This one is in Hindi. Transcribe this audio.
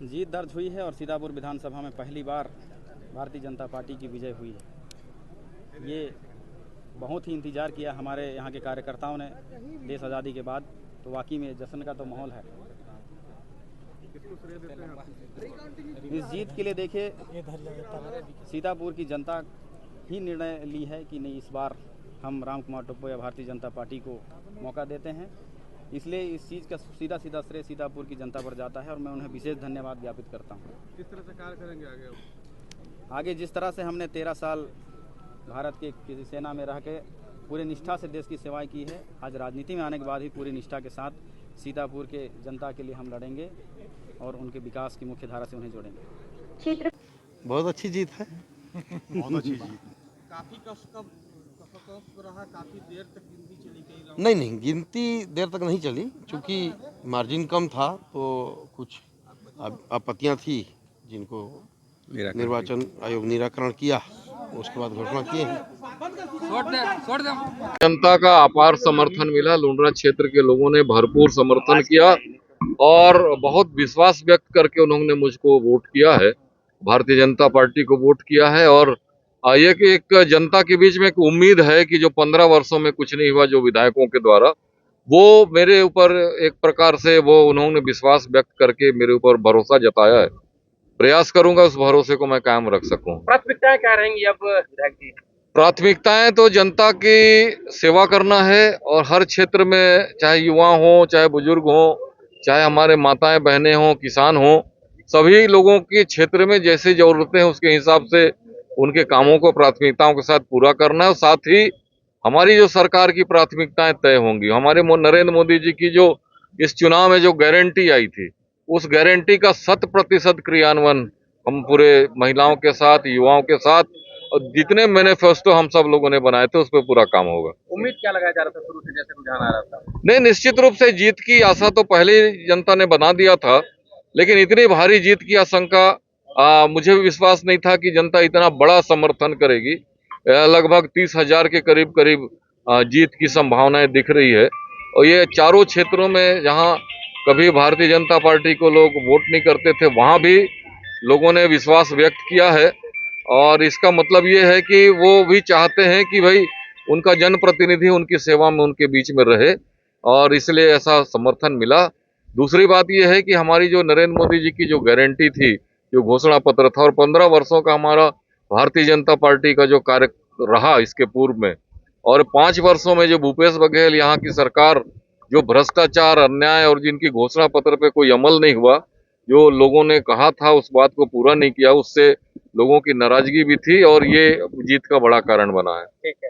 जीत दर्ज हुई है और सीतापुर विधानसभा में पहली बार भारतीय जनता पार्टी की विजय हुई है। ये बहुत ही इंतज़ार किया हमारे यहाँ के कार्यकर्ताओं ने देश आज़ादी के बाद, तो वाकई में जश्न का तो माहौल है। इस जीत के लिए देखिए सीतापुर की जनता ही निर्णय ली है कि नहीं, इस बार हम राम कुमार टोप्पो या भारतीय जनता पार्टी को मौका देते हैं। इसलिए इस चीज़ का सीधा श्रेय सीतापुर की जनता पर जाता है और मैं उन्हें विशेष धन्यवाद ज्ञापित करता हूँ। किस तरह से कार्य करेंगे आगे जिस तरह से हमने 13 साल भारत के किसी सेना में रह के पूरी निष्ठा से देश की सेवाएं की है, आज राजनीति में आने के बाद ही पूरी निष्ठा के साथ सीतापुर के जनता के लिए हम लड़ेंगे और उनके विकास की मुख्य धारा से उन्हें जोड़ेंगे। बहुत अच्छी जीत है। बहुत अच्छी जीत। काफी कष्ट रहा, काफी देर तक गिनती चली गई। नहीं, गिनती देर तक नहीं चली, क्योंकि मार्जिन कम था तो कुछ आपत्तियां थी जिनको निर्वाचन आयोग निराकरण किया, उसके बाद घोषणा किए हैं। जनता का अपार समर्थन मिला। लुंड्रा क्षेत्र के लोगों ने भरपूर समर्थन किया और बहुत विश्वास व्यक्त करके उन्होंने मुझको वोट किया है, भारतीय जनता पार्टी को वोट किया है। और एक जनता के बीच में एक उम्मीद है कि जो 15 वर्षों में कुछ नहीं हुआ जो विधायकों के द्वारा, वो मेरे ऊपर एक प्रकार से वो उन्होंने विश्वास व्यक्त करके मेरे ऊपर भरोसा जताया है। प्रयास करूंगा उस भरोसे को मैं कायम रख सकूं। प्राथमिकताएं क्या रहेंगी अब विधायक जी? प्राथमिकताएं तो जनता की सेवा करना है और हर क्षेत्र में, चाहे युवा हो, चाहे बुजुर्ग हो, चाहे हमारे माताएं बहनें हों, किसान हों, सभी लोगों के क्षेत्र में जैसे जरूरतें हैं उसके हिसाब से उनके कामों को प्राथमिकताओं के साथ पूरा करना है। और साथ ही हमारी जो सरकार की प्राथमिकताएं तय होंगी। हमारे नरेंद्र मोदी जी की जो इस चुनाव में जो गारंटी आई थी, उस गारंटी का 100% क्रियान्वयन हम पूरे महिलाओं के साथ, युवाओं के साथ, और जितने मैनिफेस्टो हम सब लोगों ने बनाए थे उस पर पूरा काम होगा। उम्मीद क्या लगाया जा रहा था शुरू से, जैसे रुझान आ रहा था? नहीं, निश्चित रूप से जीत की आशा तो पहले जनता ने बना दिया था, लेकिन इतनी भारी जीत की आशंका मुझे विश्वास नहीं था कि जनता इतना बड़ा समर्थन करेगी। लगभग 30,000 के करीब जीत की संभावनाएं दिख रही है। और ये चारों क्षेत्रों में जहां कभी भारतीय जनता पार्टी को लोग वोट नहीं करते थे, वहां भी लोगों ने विश्वास व्यक्त किया है। और इसका मतलब ये है कि वो भी चाहते हैं कि भाई उनका जनप्रतिनिधि उनकी सेवा में उनके बीच में रहे, और इसलिए ऐसा समर्थन मिला। दूसरी बात यह है कि हमारी जो नरेंद्र मोदी जी की जो गारंटी थी, जो घोषणा पत्र था, और 15 वर्षों का हमारा भारतीय जनता पार्टी का जो कार्य रहा इसके पूर्व में, और 5 वर्षों में जो भूपेश बघेल यहाँ की सरकार जो भ्रष्टाचार, अन्याय और जिनकी घोषणा पत्र पे कोई अमल नहीं हुआ, जो लोगों ने कहा था उस बात को पूरा नहीं किया, उससे लोगों की नाराजगी भी थी और ये जीत का बड़ा कारण बना है। ठीक है।